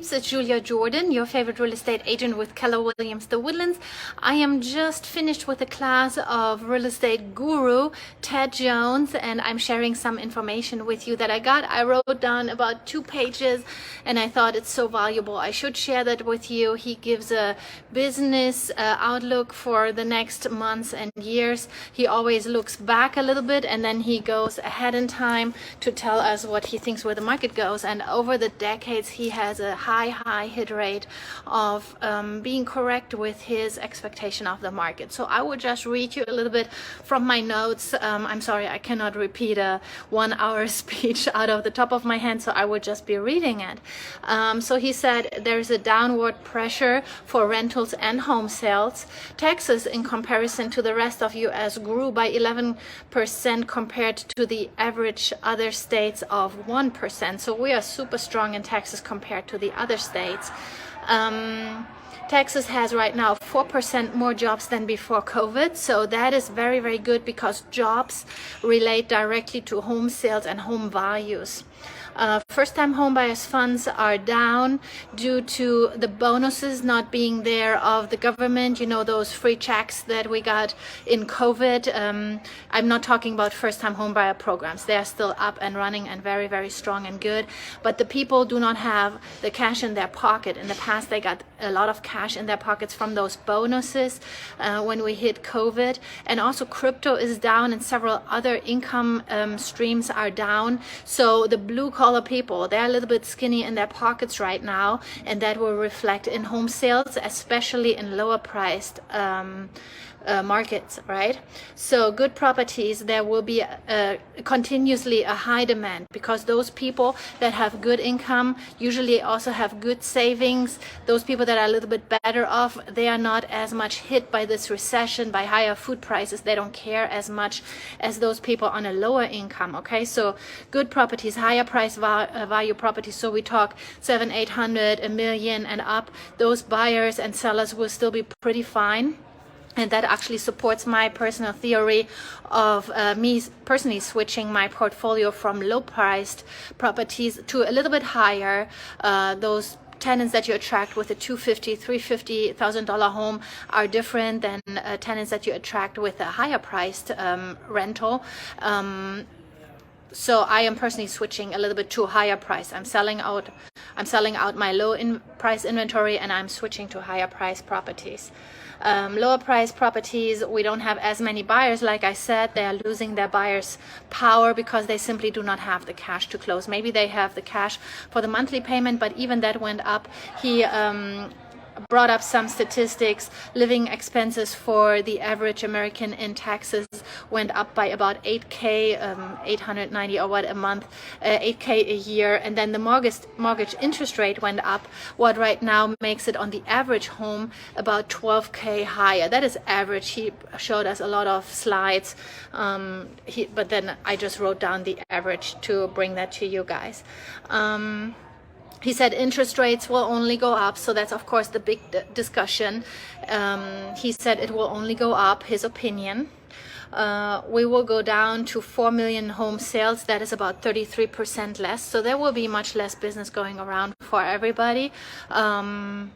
peeps, it's Julia Jordan, your favorite real estate agent with Keller Williams The Woodlands. I am just finished with a class of real estate guru Ted Jones, and I'm sharing some information with you that I got. I wrote down about 2 pages and I thought it's so valuable I should share that with you. He gives a business outlook for the next months and years. He always looks back a little bit and then he goes ahead in time to tell us what he thinks where the market goes. And over the decades he has a high hit rate of being correct with his expectation of the market. So I would just read you a little bit from my notes. I'm sorry, I cannot repeat a 1-hour speech out of the top of my head, so I would just be reading it. So he said there's a downward pressure for rentals and home sales. Texas, in comparison to the rest of US, grew by 11% compared to the average other states of 1%. So we are super strong in Texas compared to the other states. Texas has right now 4% more jobs than before COVID. So that is very good because jobs relate directly to home sales and home values. First-time homebuyers funds are down due to the bonuses not being there of the government, you know, those free checks that we got in COVID. I'm not talking about first-time homebuyer programs. They are still up and running and very strong and good, but the people do not have the cash in their pocket. In the past, they got a lot of cash in their pockets from those bonuses when we hit COVID. And also crypto is down and several other income streams are down. So the blue-collar people, they're a little bit skinny in their pockets right now, and that will reflect in home sales, especially in lower priced markets, right? So good properties, there will be continuously a high demand because those people that have good income usually also have good savings. Those people that are a little bit better off, they are not as much hit by this recession, by higher food prices. They don't care as much as those people on a lower income. Okay, so good properties, higher price value properties, so we talk 700, 800, $1 million and up, those buyers and sellers will still be pretty fine. And that actually supports my personal theory of me personally switching my portfolio from low-priced properties to a little bit higher. Those tenants that you attract with a $250,000, $350,000 home are different than tenants that you attract with a higher-priced rental. So I am personally switching a little bit to a higher price. I'm selling out my price inventory and I'm switching to higher price properties. Lower price properties, we don't have as many buyers. Like I said, they are losing their buyers' power because they simply do not have the cash to close. Maybe they have the cash for the monthly payment, but even that went up. He brought up some statistics. Living expenses for the average American in Texas went up by about $8K, $890 or what a month, $8K a year. And then the mortgage interest rate went up, what right now makes it on the average home about $12K higher. That is average. He showed us a lot of slides, but then I just wrote down the average to bring that to you guys. He said interest rates will only go up, so that's of course the big discussion. He said it will only go up, his opinion. We will go down to 4 million home sales. That is about 33% less, so there will be much less business going around for everybody. That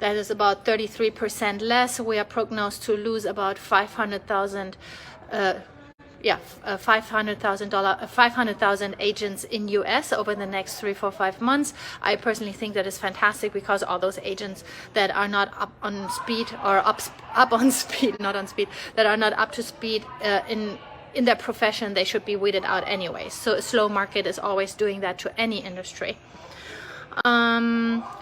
is about 33% less. We are prognosed to lose about 500,000 500,000 agents in US over the next 3, 4, 5 months. I personally think that is fantastic because all those agents that are not up on speed or up on speed, not on speed, that are not up to speed in their profession, they should be weeded out anyway. So a slow market is always doing that to any industry.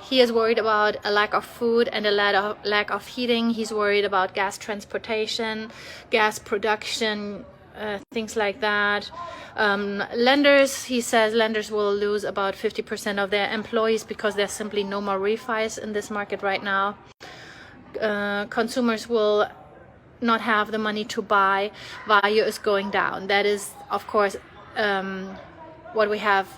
He is worried about a lack of food and a lack of heating. He's worried about gas transportation, gas production, things like that. Lenders, he says lenders will lose about 50% of their employees because there's simply no more refis in this market right now. Consumers will not have the money to buy. Value is going down. That is, of course, what we have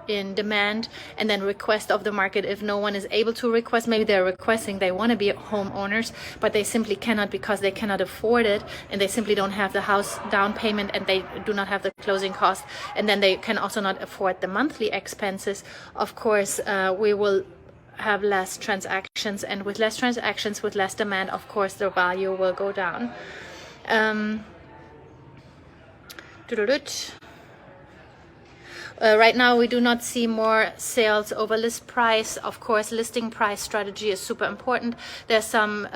in demand, and then request of the market. If no one is able to request, maybe they're requesting, they want to be homeowners, but they simply cannot because they cannot afford it, and they simply don't have the house down payment, and they do not have the closing cost, and then they can also not afford the monthly expenses. Of course, we will have less transactions, and with less transactions, with less demand, of course the value will go down. Right now, we do not see more sales over list price. Of course, listing price strategy is super important. There's some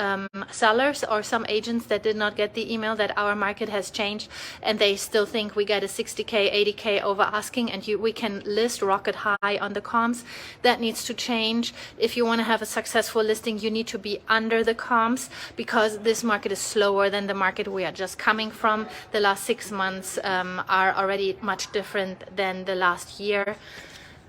sellers or some agents that did not get the email that our market has changed, and they still think we get a 60K, 80K over asking, and we can list rocket high on the comps. That needs to change. If you want to have a successful listing, you need to be under the comps, because this market is slower than the market we are just coming from. The last 6 months are already much different than the last year,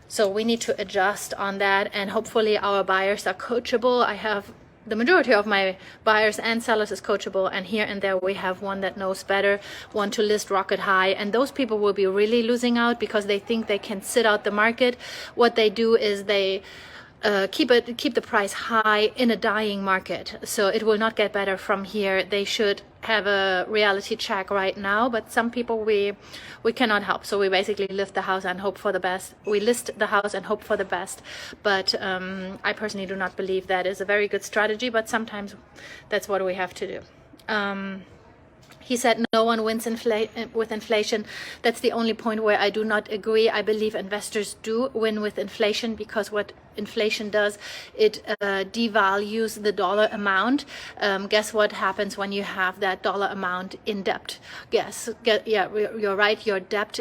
so we need to adjust on that, and hopefully our buyers are coachable. I have the majority of my buyers and sellers is coachable, and here and there we have one that knows better, want to list rocket high, and those people will be really losing out because they think they can sit out the market. What they do is they keep the price high in a dying market, so it will not get better from here. They should have a reality check right now, but some people we cannot help, so we basically lift the house and hope for the best. We list the house and hope for the best, but I personally do not believe that is a very good strategy, but sometimes that's what we have to do. He said no one wins with inflation. That's the only point where I do not agree. I believe investors do win with inflation, because what inflation does, it devalues the dollar amount. Guess what happens when you have that dollar amount in debt? Yeah, you're right, your debt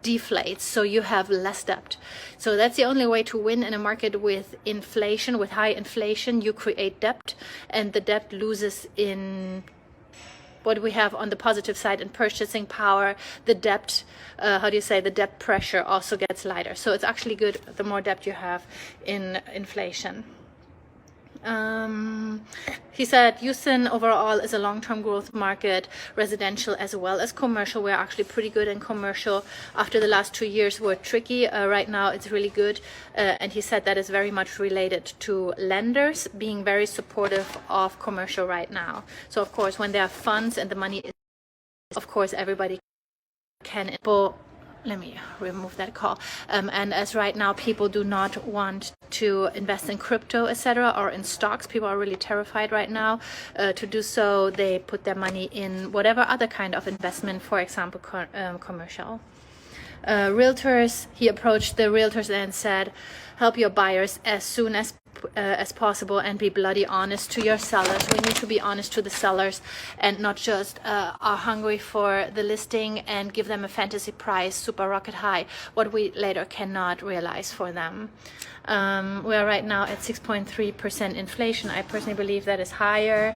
deflates, so you have less debt. So that's the only way to win in a market with inflation, with high inflation. You create debt, and the debt loses in what we have on the positive side in purchasing power. The debt, the debt pressure also gets lighter. So it's actually good the more debt you have in inflation. He said Houston overall is a long-term growth market, residential as well as commercial. We're actually pretty good in commercial. After the last 2 years were tricky, right now it's really good. And he said that is very much related to lenders being very supportive of commercial right now. So of course, when there are funds and the money is, of course, everybody can. Let me remove that call. And as right now, people do not want to invest in crypto, etc., or in stocks. People are really terrified right now to do so. They put their money in whatever other kind of investment, for example, commercial. Realtors, he approached the realtors and said, help your buyers as soon as possible and be bloody honest to your sellers. We need to be honest to the sellers and not just are hungry for the listing and give them a fantasy price, super rocket high, what we later cannot realize for them. We are right now at 6.3% inflation. I personally believe that is higher.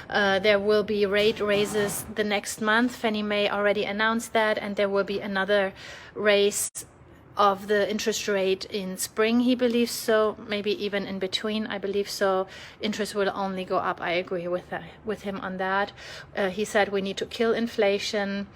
There will be rate raises the next month. Fannie Mae already announced that, and there will be another raise of the interest rate in spring, he believes so, maybe even in between, I believe so. Interest will only go up. I agree with him on that. He said we need to kill inflation.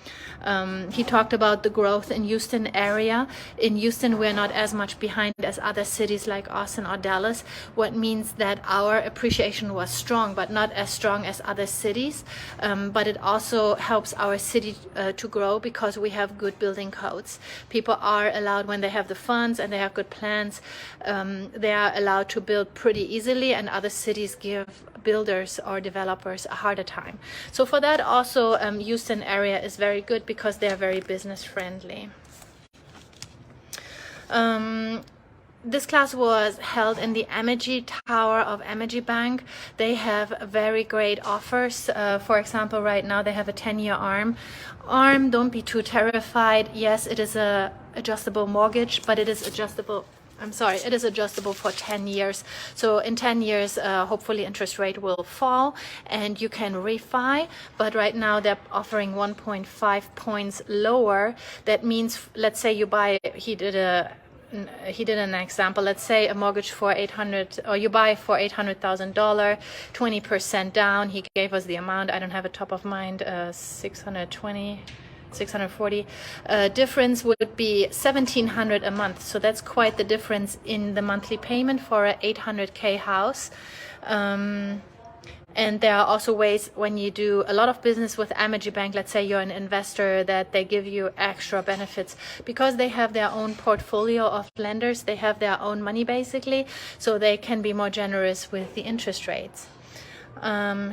He talked about the growth in Houston area. In Houston, we're not as much behind as other cities like Austin or Dallas, what means that our appreciation was strong, but not as strong as other cities. But it also helps our city to grow because we have good building codes. People are allowed, when they have the funds and they have good plans, they are allowed to build pretty easily, and other cities give builders or developers a harder time. So for that also, Houston area is very good because they are very business friendly. This class was held in the Amegy Tower of Amegy Bank. They have very great offers. For example, right now they have a 10-year ARM. ARM, don't be too terrified. Yes, it is a adjustable mortgage, but it is adjustable. It is adjustable for 10 years. So in 10 years, hopefully interest rate will fall and you can refi. But right now they're offering 1.5 points lower. That means, let's say you buy, he did an example. Let's say a mortgage for $800, or you buy for $800,000, 20% down. He gave us the amount. I don't have it top of mind. 640. Difference would be $1,700 a month. So that's quite the difference in the monthly payment for a 800K house. And there are also ways when you do a lot of business with Amegy Bank, let's say you're an investor, that they give you extra benefits because they have their own portfolio of lenders. They have their own money basically, so they can be more generous with the interest rates.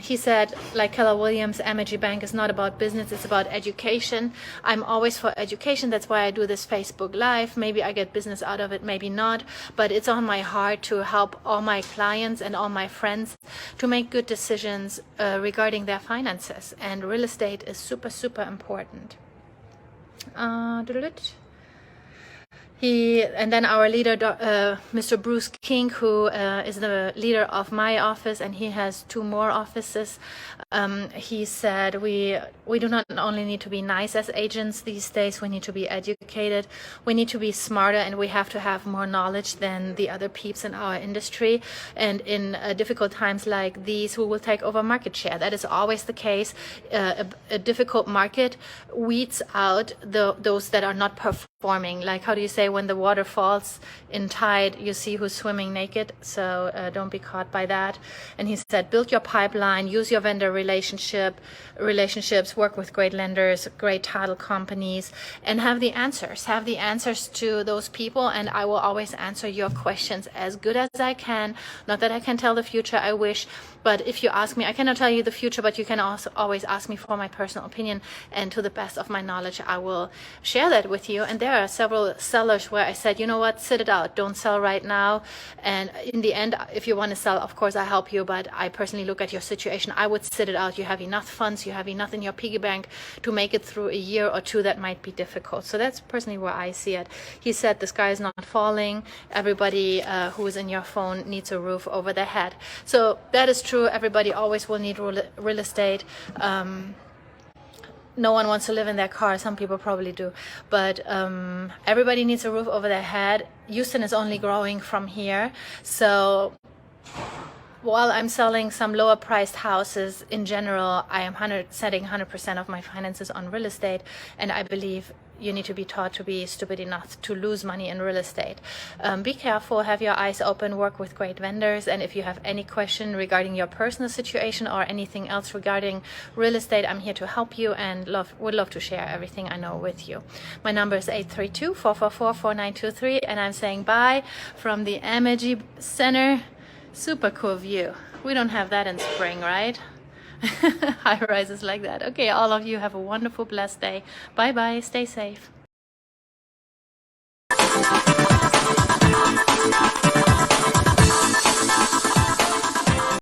He said, like Keller Williams, Amegy Bank is not about business, it's about education. I'm always for education. That's why I do this Facebook Live. Maybe I get business out of it, maybe not. But it's on my heart to help all my clients and all my friends to make good decisions regarding their finances. And real estate is super, super important. And then our leader, Mr. Bruce King, who is the leader of my office, and he has 2 more offices. He said we do not only need to be nice as agents these days, we need to be educated, we need to be smarter, and we have to have more knowledge than the other peeps in our industry. And in difficult times like these, we will take over market share. That is always the case. A difficult market weeds out those that are not performing. Like, how do you say, when the water falls in tide, you see who's swimming naked. So don't be caught by that. And he said, build your pipeline, use your vendor relationships, work with great lenders, great title companies, and have the answers to those people. And I will always answer your questions as good as I can. Not that I can tell the future, I wish, but if you ask me, I cannot tell you the future, but you can also always ask me for my personal opinion, and to the best of my knowledge, I will share that with you. And there are several sellers where I said, you know what, sit it out, don't sell right now. And in the end, if you want to sell, of course I help you, but I personally look at your situation. I would sit it out. You have enough funds, you have enough in your piggy bank to make it through a year or 2 that might be difficult. So that's personally where I see it. He said the sky is not falling. Everybody who is in your phone needs a roof over their head. So that is true. Everybody always will need real estate. No one wants to live in their car. Some people probably do, but everybody needs a roof over their head. Houston is only growing from here. So while I'm selling some lower priced houses, in general, I am setting 100% of my finances on real estate. And I believe you need to be taught to be stupid enough to lose money in real estate. Be careful, have your eyes open, work with great vendors. And if you have any question regarding your personal situation or anything else regarding real estate, I'm here to help you and would love to share everything I know with you. My number is 832-444-4923, and I'm saying bye from the Amegy Center. Super cool view. We don't have that in spring, right? High rises like that. Okay, all of you have a wonderful, blessed day. Bye bye. Stay safe.